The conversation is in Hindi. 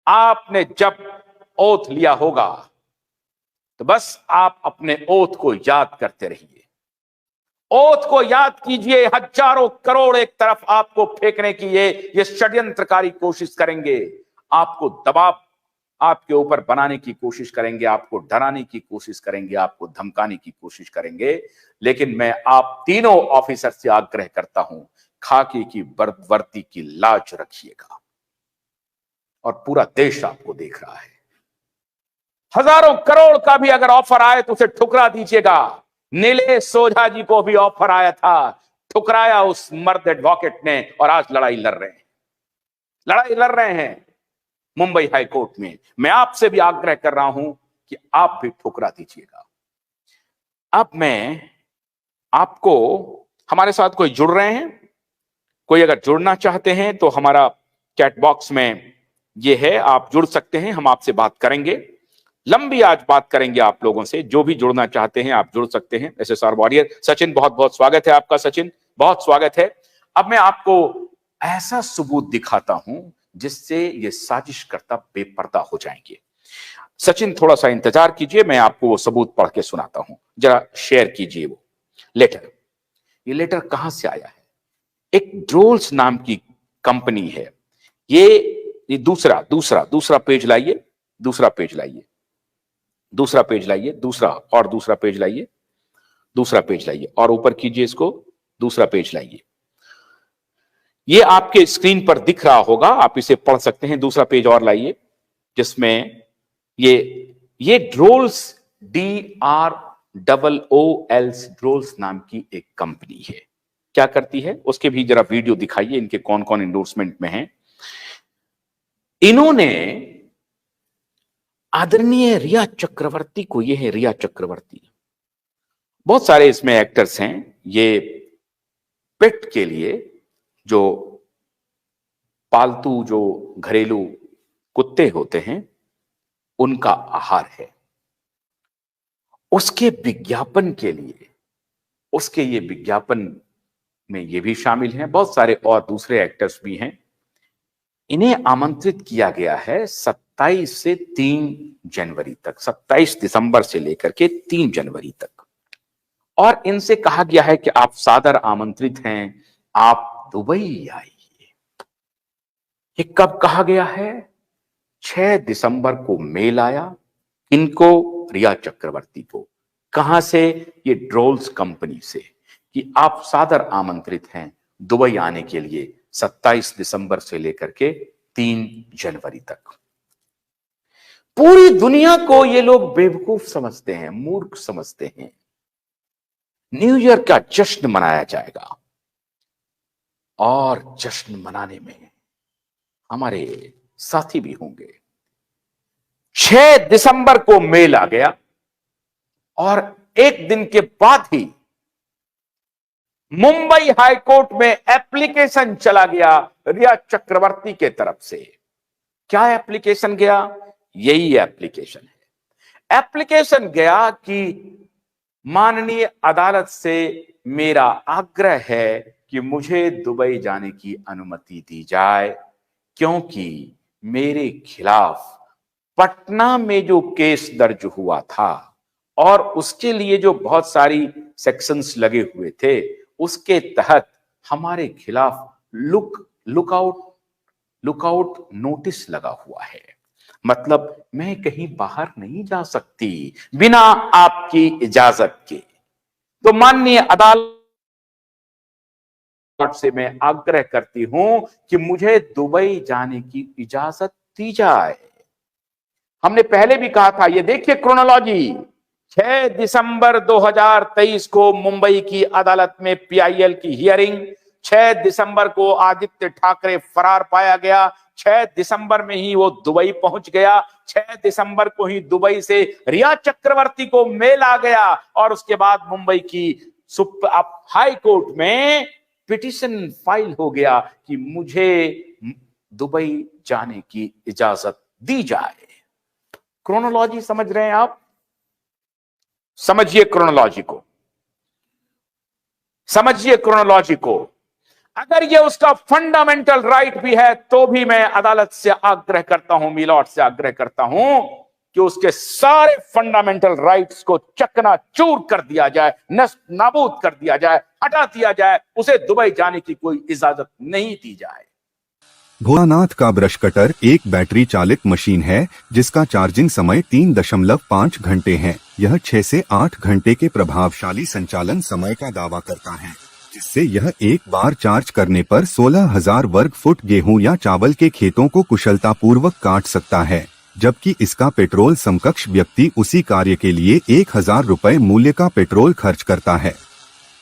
आपने जब ओथ लिया होगा तो बस आप अपने ओथ को याद करते रहिए। ओथ को याद कीजिए। हजारों करोड़ एक तरफ आपको फेंकने की ये षड्यंत्रकारी कोशिश करेंगे, आपको दबाव आपके ऊपर बनाने की कोशिश करेंगे, आपको डराने की कोशिश करेंगे, आपको धमकाने की कोशिश करेंगे। लेकिन मैं आप तीनों ऑफिसर से आग्रह करता हूं, खाकी की वर्दी की लाज रखिएगा। और पूरा देश आपको देख रहा है। हजारों करोड़ का भी अगर ऑफर आए तो उसे ठुकरा दीजिएगा। नीलेश सोझा जी को भी ऑफर आया था, ठुकराया उस मर्द एडवोकेट ने, और आज लड़ाई लड़ रहे हैं मुंबई हाईकोर्ट में। मैं आपसे भी आग्रह कर रहा हूं कि आप भी ठुकरा दीजिएगा। अब मैं आपको, हमारे साथ कोई जुड़ रहे हैं, कोई अगर जुड़ना चाहते हैं तो हमारा चैट बॉक्स में ये है, आप जुड़ सकते हैं, हम आपसे बात करेंगे। लंबी आज बात करेंगे आप लोगों से। जो भी जुड़ना चाहते हैं आप जुड़ सकते हैं। एसएसआर वॉरियर सचिन, बहुत बहुत स्वागत है आपका। सचिन, बहुत स्वागत है। अब मैं आपको ऐसा सबूत दिखाता हूं जिससे ये साजिशकर्ता बेपर्दा हो जाएंगे। सचिन, थोड़ा सा इंतजार कीजिए, मैं आपको वो सबूत पढ़ के सुनाता हूं। जरा शेयर कीजिए वो लेटर। ये लेटर कहां से आया है? एक ड्रोल्स नाम की कंपनी है। ये दूसरा दूसरा दूसरा पेज लाइए, दूसरा पेज लाइए, दूसरा पेज लाइए, दूसरा और दूसरा पेज लाइए, दूसरा पेज लाइए और ऊपर कीजिए इसको, दूसरा पेज लाइए। ये आपके स्क्रीन पर दिख रहा होगा, आप इसे पढ़ सकते हैं। दूसरा पेज और लाइए जिसमें ये ड्रोल्स, DROOLS ड्रोल्स नाम की एक कंपनी है। क्या करती है उसके भी जरा वीडियो दिखाइए, इनके कौन कौन इंडोर्समेंट में हैं। इन्होंने आदरणीय रिया चक्रवर्ती को, ये है रिया चक्रवर्ती, बहुत सारे इसमें एक्टर्स हैं। ये पेट के लिए, जो पालतू जो घरेलू कुत्ते होते हैं उनका आहार है, उसके विज्ञापन के लिए, उसके ये विज्ञापन में ये भी शामिल हैं। बहुत सारे और दूसरे एक्टर्स भी हैं। इन्हें आमंत्रित किया गया है 27 से 3 जनवरी तक, 27 दिसंबर से लेकर के 3 जनवरी तक। और इनसे कहा गया है कि आप सादर आमंत्रित हैं, आप दुबई आइए। ये कब कहा गया है? 6 दिसंबर को मेल आया। इनको, रिया चक्रवर्ती को। कहां से? ये ड्रोल्स कंपनी से, कि आप सादर आमंत्रित हैं दुबई आने के लिए 27 दिसंबर से लेकर के 3 जनवरी तक। पूरी दुनिया को ये लोग बेवकूफ समझते हैं, मूर्ख समझते हैं। न्यू ईयर का जश्न मनाया जाएगा और जश्न मनाने में हमारे साथी भी होंगे। 6 दिसंबर को मेल आ गया और एक दिन के बाद ही मुंबई हाईकोर्ट में एप्लीकेशन चला गया रिया चक्रवर्ती के तरफ से। क्या एप्लीकेशन गया? यही एप्लीकेशन है। एप्लीकेशन गया कि माननीय अदालत से मेरा आग्रह है कि मुझे दुबई जाने की अनुमति दी जाए, क्योंकि मेरे खिलाफ पटना में जो केस दर्ज हुआ था और उसके लिए जो बहुत सारी सेक्शंस लगे हुए थे, उसके तहत हमारे खिलाफ लुकआउट नोटिस लगा हुआ है। मतलब मैं कहीं बाहर नहीं जा सकती बिना आपकी इजाजत के। तो माननीय अदालत से मैं आग्रह करती हूं कि मुझे दुबई जाने की इजाजत दी जाए। हमने पहले भी कहा था, ये देखिए क्रोनोलॉजी। 6 दिसंबर 2023 को मुंबई की अदालत में पीआईएल की हियरिंग। 6 दिसंबर को आदित्य ठाकरे फरार पाया गया। 6 दिसंबर में ही वो दुबई पहुंच गया। 6 दिसंबर को ही दुबई से रिया चक्रवर्ती को मेल आ गया और उसके बाद मुंबई की हाई कोर्ट में पिटीशन फाइल हो गया कि मुझे दुबई जाने की इजाजत दी जाए। क्रोनोलॉजी समझ रहे हैं आप? समझिए क्रोनोलॉजी को, समझिए क्रोनोलॉजी को। अगर ये उसका फंडामेंटल राइट भी है तो भी मैं अदालत से आग्रह करता हूं, मिलॉर्ड से आग्रह करता हूं कि उसके सारे फंडामेंटल राइट्स को चकनाचूर कर दिया जाए, नष्ट नाबूद कर दिया जाए, हटा दिया जाए, उसे दुबई जाने की कोई इजाजत नहीं दी जाए। भोलानाथ का ब्रश कटर एक बैटरी चालित मशीन है जिसका चार्जिंग समय 3.5 घंटे है। यह 6 से 8 घंटे के प्रभावशाली संचालन समय का दावा करता है, जिससे यह एक बार चार्ज करने पर 16,000 वर्ग फुट गेहूं या चावल के खेतों को कुशलतापूर्वक काट सकता है, जबकि इसका पेट्रोल समकक्ष व्यक्ति उसी कार्य के लिए 1,000 रुपए मूल्य का पेट्रोल खर्च करता है।